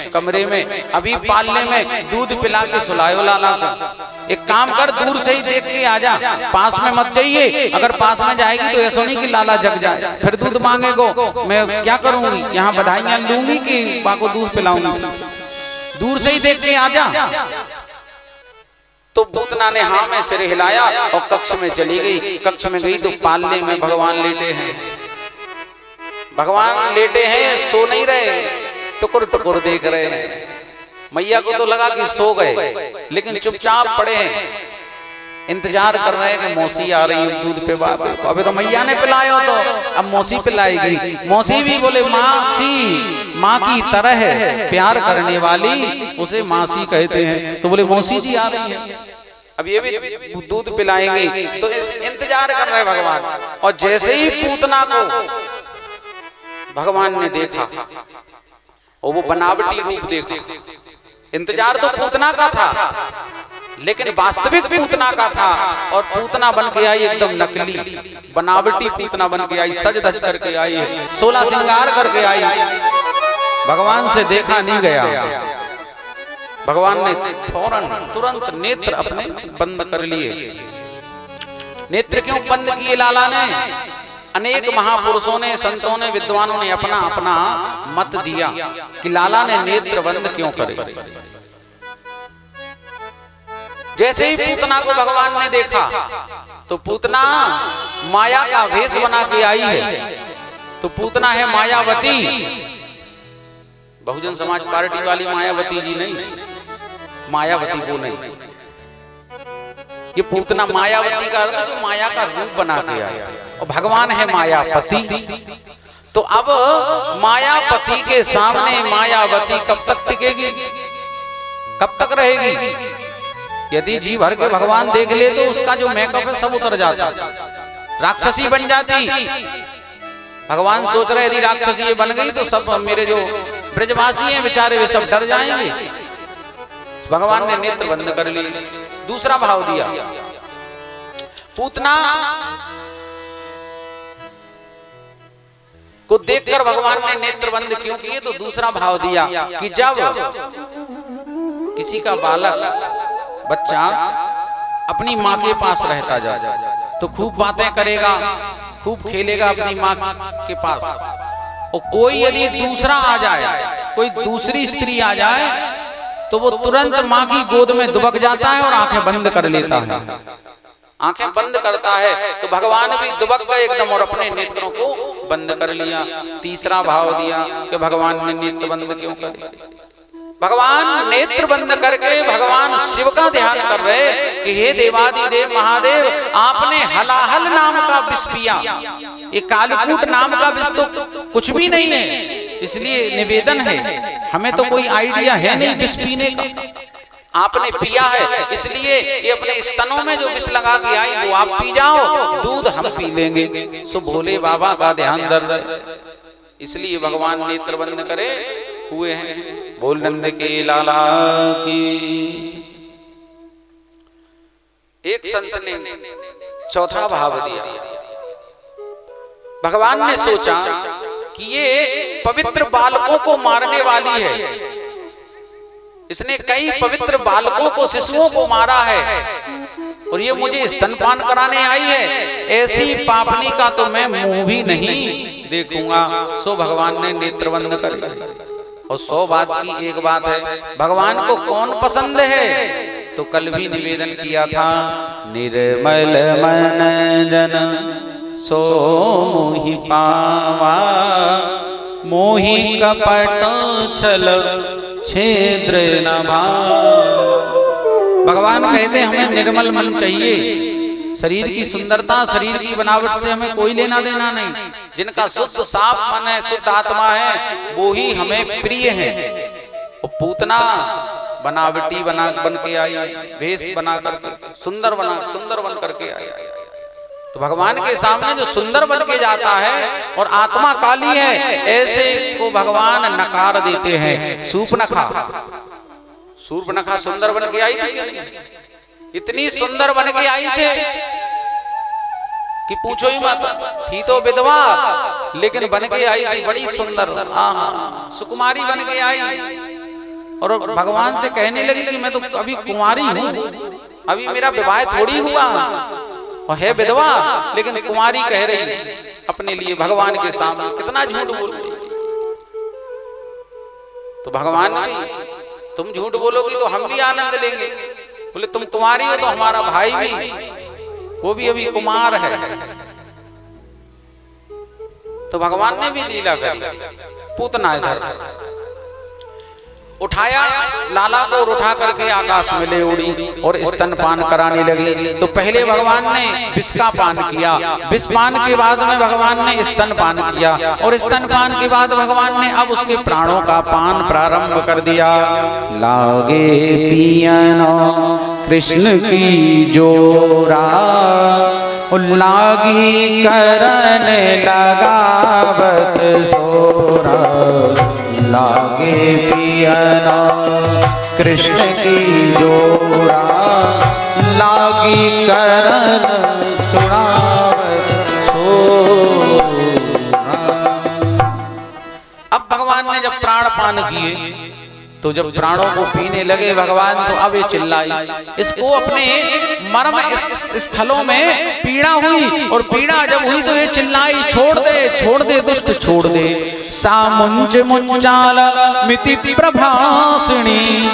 कमरे में, अभी पालने में दूध पिला के सुलायो लाला को। एक काम कर, दूर से ही देख के आ जा, पास में मत जाइए। अगर पास में जाएगी तो ऐसा नहीं कि लाला जग जाए, फिर दूध मांगेगो, मैं क्या करूंगी, यहाँ बधाइयां लूंगी कि बा को दूध पिलाऊंगी। दूर से ही देख के आ जा। तो पूतना ने हाँ में सिर हिलाया और कक्ष में चली गई। कक्ष में गई तो पालने में भगवान लेटे हैं। भगवान लेटे हैं, सो नहीं रहे, टुकुर टुकुर देख रहे हैं। मैया को तो लगा कि सो गए, लेकिन चुपचाप पड़े हैं, इंतजार कर रहे हैं कि मौसी आ रही है दूध पे बाबा। अबे तो मैया ने पिलाया, तो अब मौसी पिलाएगी। मौसी भी बोले मासी, माँ की तरह है, प्यार करने वाली उसे मासी कहते हैं। तो बोले मौसी जी आ रही है, अब ये भी दूध पिलाएंगे। तो इंतजार कर रहे भगवान। और जैसे ही पूतना को भगवान ने देखा और वो बनावटी रूप देखा, इंतजार तो पूतना का था लेकिन वास्तविक पूतना का था। और पूतना बन के आई एकदम नकली, बनावटी पूतना बन के आई, सज धज करके आई, 16 श्रृंगार करके आई। भगवान से देखा नहीं गया। भगवान ने फौरन तुरंत नेत्र अपने बंद कर लिए। नेत्र क्यों बंद किए लाला ने? अनेक महापुरुषों ने, संतों ने, विद्वानों ने अपना अपना मत दिया कि लाला ने नेत्र बंद क्यों करे। जैसे ही पूतना को भगवान ने देखा तो पूतना माया का वेश बना के आई है। तो पूतना है मायावती, बहुजन समाज पार्टी वाली मायावती जी नहीं, मायावती वो नहीं। ये पूतना मायावती का अर्थ जो माया का रूप बना के आया, और भगवान है मायापति। तो अब मायापति के सामने मायावती कब तक टिकेगी, कब तक रहेगी? यदि जी भर के भगवान देख ले तो उसका जो मेकअप है सब उतर जाता, राक्षसी बन जाती। भगवान सोच रहे यदि राक्षसी ये बन गई तो सब मेरे जो ब्रजवासी हैं बेचारे वे सब डर जाएंगे। भगवान ने नेत्र बंद कर लिए। दूसरा भाव दिया, पूतना को देखकर भगवान ने नेत्र बंद क्यों किए? तो दूसरा भाव दिया कि जब किसी का बालक बच्चा अपनी माँ के पास रहता जाए तो खूब बातें करेगा, खूब खेलेगा अपनी माँ के पास। और कोई यदि दूसरा आ जाए, कोई दूसरी स्त्री आ जाए तो वो तुरंत माँ की गोद में दुबक जाता है और आंखें बंद कर लेता है, आंखें बंद करता है। तो भगवान भी दुबक गए एकदम और अपने नेत्रों को बंद कर लिया। तीसरा भाव दिया कि भगवान ने नेत्र बंद क्यों करे? भगवान नेत्र बंद करके भगवान शिव का ध्यान कर रहे कि हे देवादिदेव महादेव, आपने हलाहल नाम का विष पिया, ये कालकूट नाम का विष तो कुछ भी नहीं है, इसलिए निवेदन है, हमें तो कोई आइडिया है नहीं विष पीने का, आपने पिया है, इसलिए ये अपने स्तनों में जो विष लगा के आई वो आप पी जाओ, दूध हम पी लेंगे। सो भोले बाबा का ध्यान धर रहे, इसलिए भगवान नेत्र बंद करे हुए हैं। बोल नंद के लाला की। एक संत ने चौथा भाव दिया। भगवान ने सोचा कि ये पवित्र बालकों को मारने वाली है, इसने कई पवित्र बालकों को, शिशुओं को मारा है और ये मुझे स्तनपान कराने आई है, ऐसी पापनी का तो मैं मुंह भी नहीं देखूंगा। सो भगवान ने नेत्र बंद कर लिया। और 100 बात की एक बात है, भगवान को कौन पसंद है? तो कल भी निवेदन किया था, निर्मल मन जन सो मोहि पावा, मोहि कपट छल छेद्र न भावा। भगवान कहते हमें निर्मल मन चाहिए, शरीर की सुंदरता, शरीर की बनावट से हमें कोई लेना देना नहीं। जिनका शुद्ध साफ मन है, शुद्ध आत्मा है, वो ही हमें प्रिय है। और पूतना बनावटी बन के आई, भेष बना करके सुंदर बन करके आई। तो भगवान के सामने जो सुंदर बन के जाता है और आत्मा काली है, ऐसे को भगवान नकार देते हैं। शूर्पणखा सुंदर बन के आई थी, इतनी सुंदर बन के आई थे कि पूछो ही मत। थी तो विधवा लेकिन बन के आई थी बड़ी सुंदर, सुकुमारी बन के आई। और भगवान से कहने लगी कि मैं तो अभी कुंवारी हूँ, अभी मेरा विवाह थोड़ी हुआ और है विधवा, लेकिन कुंवारी कह रही अपने लिए भगवान के सामने। कितना झूठ बोल रही। तो भगवान भी, तुम झूठ बोलोगी तो हम भी आनंद लेंगे। बोले तुम कुंवारी हो तो हमारा भाई भी, वो भी अभी कुमार है। तो भगवान ने भी लीला करी। पूतना इधर उठाया लाला को और उठा करके आकाश में ले उड़ी और स्तनपान कराने लगी। तो पहले भगवान ने विष का पान किया, विष पान के बाद में भगवान ने स्तनपान किया और स्तनपान के बाद भगवान ने अब उसके प्राणों का पान प्रारंभ कर दिया। लागे पियनो कृष्ण की जोरा, लागी करन लगावत सोरा। लागे पियना कृष्ण की जोरा, लागी करन चुरावत सोरा। अब भगवान ने जब प्राण पान किए तो जब प्राणों को पीने लगे भगवान, तो अब ये चिल्लाई। इसको अपने मर्म स्थलों में पीड़ा हुई और पीड़ा जब हुई तो ये चिल्लाई, छोड़ दे दुष्ट छोड़ दे। सामुंज मुंजाल मिति प्रभासिणी,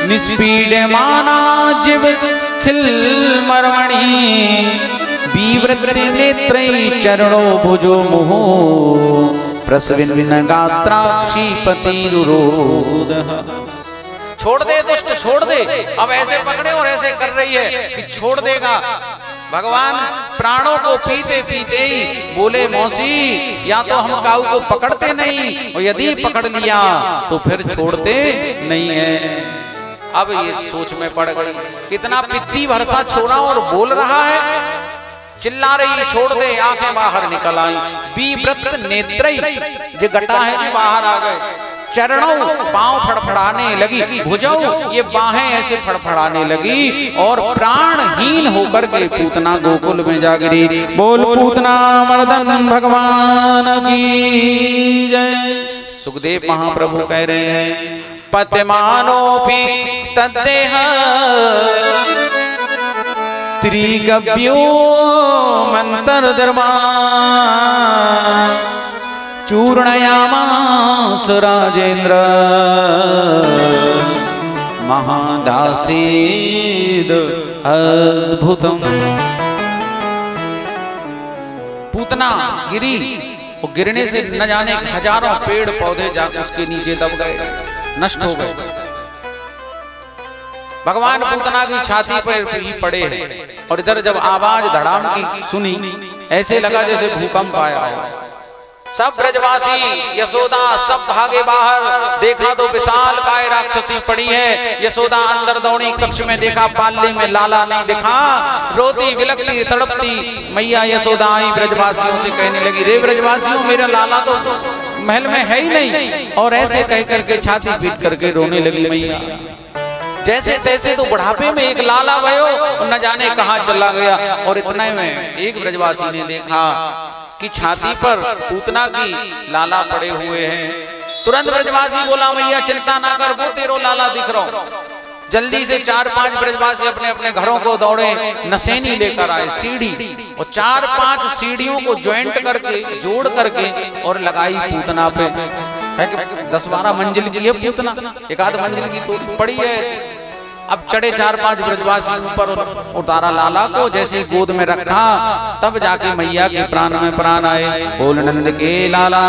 निष्पीड्यमाना जिव खिल मर्मणि। विवृति नेत्रैः चरणो भुजो मुहु, प्रसविन गात्राक्षी पतिरुरोध। छोड़ दे दुष्ट छोड़ दे। अब ऐसे पकड़े और ऐसे कर रही है कि छोड़ देगा। भगवान प्राणों को पीते पीते ही बोले, मौसी या तो हम काऊ को पकड़ते नहीं, और यदि पकड़ लिया तो फिर छोड़ते नहीं है। अब ये सोच में पड़ गई, कितना पित्ती भरसा छोड़ा और बोल रहा है, चिल्ला रही छोड़ दे। आंखें बाहर निकल आई। विवृत नेत्रैः, ये गटा है जो बाहर आ गए। चरणों, पांव फड़फड़ाने लगी। भुजौ, ये बाहें ऐसे फड़फड़ाने लगी और प्राणहीन होकर के पूतना गोकुल में जा गिरी। बोल पूतना मर्दन भगवान की जय। सुखदेव महाप्रभु कह रहे हैं, पतिमानोपि तद्देह त्रिगव्यो मंतरधर्मा, चूर्णयामास राजेंद्र महादासीद अद्भुतम। पूतना गिरी और गिरने से न जाने हजारों पेड़ पौधे जाकर उसके नीचे दब गए, नष्ट हो गए। भगवान पूतना की छाती पर ही पड़े हैं और इधर जब आवाज धड़ाम की सुनी, ऐसे लगा जैसे भूकंप आया हो। सब ब्रजवासी यशोदा सब भागे बाहर, देखा तो विशाल काय राक्षसी पड़ी है। यशोदा अंदर दौड़ी, कक्ष में देखा पाले में लाला नहीं दिखा। रोती बिलखती तड़पती मैया यशोदा आई, ब्रजवासियों से कहने लगी, रे ब्रजवासियों मेरा लाला तो महल में है ही नहीं। और ऐसे कह करके छाती पीट करके रोने लगी मैया। जैसे तैसे तो बुढ़ापे में एक लाला भयो और न जाने कहां चला गया। और इतने में एक ब्रजवासी ने देखा कि छाती पर पूतना की लाला पड़े हुए हैं। तुरंत ब्रजवासी बोला, मैया चिंता ना कर, वो तेरो लाला दिख रहा। जल्दी से 4-5 ब्रजवासी अपने अपने घरों को दौड़े, नसेनी लेकर आए, सीढ़ी, और 4-5 सीढ़ियों को ज्वाइंट करके जोड़ करके और लगाई पूतना पे। 10-12 मंजिल की है पूतना, एक आध मंजिल की तो पड़ी है ऐसे। अब चढ़े 4-5 ब्रजवासी ऊपर, उतारा लाला को, जैसे गोद में रखा तब जाके मैया के प्राण में प्राण आए। बोल नंद के लाला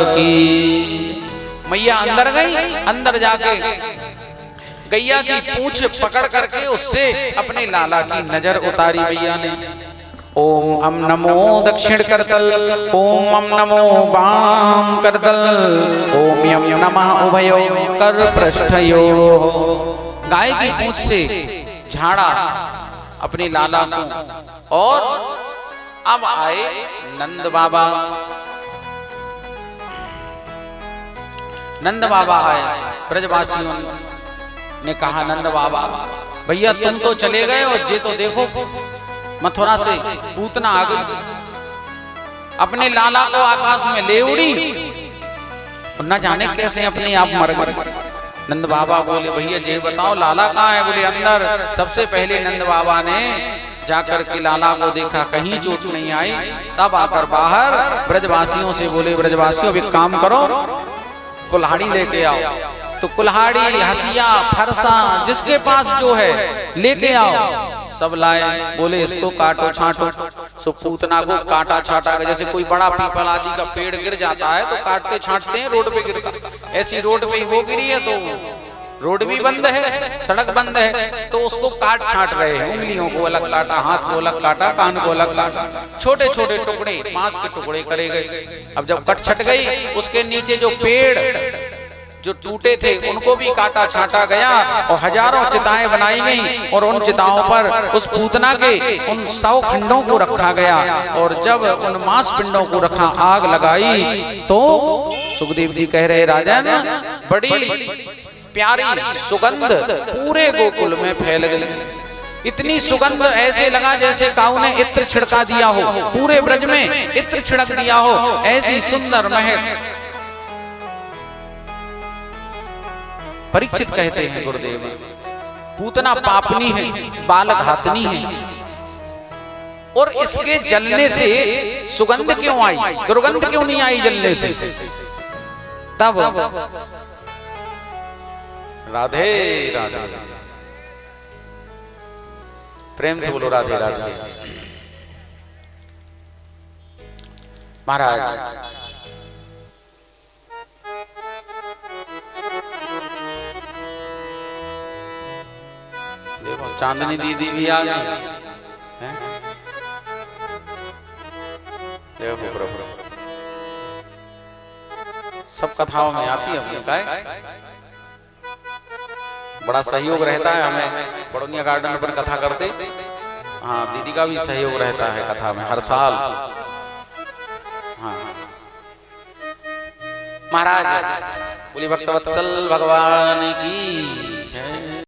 की। मैया अंदर गई, अंदर जाके गैया की पूंछ पकड़ करके उससे अपने लाला की नजर उतारी मैया ने। ओम अम नमो दक्षिण करतल, ओम अम नमो वाम करतल, ओम यम नमः उभयो कर पृष्ठयो। गाय की पूंछ से झाड़ा अपने लाला को। और अब आए नंद बाबा। नंद बाबा आए, ब्रजवासियों ने कहा, नंद बाबा भैया तुम तो चले गए और ये तो देखो मथुरा से पूतना आ गई, अपने लाला को आकाश में ले उड़ी और न जाने कैसे अपने आप मर गई। नंद बाबा बोले भैया ये बताओ लाला कहाँ है? बोले अंदर। सबसे पहले नंद बाबा ने जाकर के लाला को देखा, कहीं चोट नहीं आई। तब आकर बाहर ब्रजवासियों से बोले, ब्रजवासियों एक काम करो, कुल्हाड़ी लेके आओ। तो कुल्हाड़ी, हसिया, फरसा जिसके पास जो है लेके आओ। सब लाए। बोले इसको काटो छांटो। सो पूतना को काटा छाटा, जैसे कोई बड़ा पीपल आदि का पेड़ गिर जाता है तो काटते छांटते हैं, रोड पे गिरता, ऐसी रोड पे वो गिरी है तो रोड भी बंद है, सड़क बंद है, तो उसको काट छांट रहे हैं। उंगलियों को अलग काटा, हाथ को अलग काटा, कान को अलग काटा, छोटे छोटे टुकड़े, मांस के टुकड़े करे गए। अब जब कट छट गई, उसके नीचे जो पेड़ जो टूटे थे उनको भी काटा छाटा गया और हजारों चिताएं बनाई गई और उन चिताओं पर उस पूतना के उन 100 खंडों को रखा गया। और जब उन मांस पिंडों को रखा, आग लगाई तो सुखदेव जी कह रहे राजन, बड़ी प्यारी सुगंध पूरे गोकुल में फैल गई। इतनी सुगंध ऐसे लगा जैसे काऊ ने इत्र छिड़का दिया हो, पूरे ब्रज में इत्र छिड़क दिया हो, ऐसी सुंदर महक। परीक्षित कहते हैं गुरुदेव, पूतना पापनी है, बाल घातनी है, और इसके जलने से सुगंध क्यों आई, दुर्गंध क्यों नहीं आई जलने से? तब राधे राधे, प्रेम से बोलो राधे राधे। महाराज देखो चांदनी दीदी भी आ गई। देखो प्रभु सब कथाओं में आती है अपनी काय, बड़ा सहयोग रहता है हमें। पड़ोनिया गार्डन पर कथा करते, हाँ दीदी का भी सहयोग रहता है कथा में हर साल। हाँ महाराज बोली भक्तवत्सल भगवान की।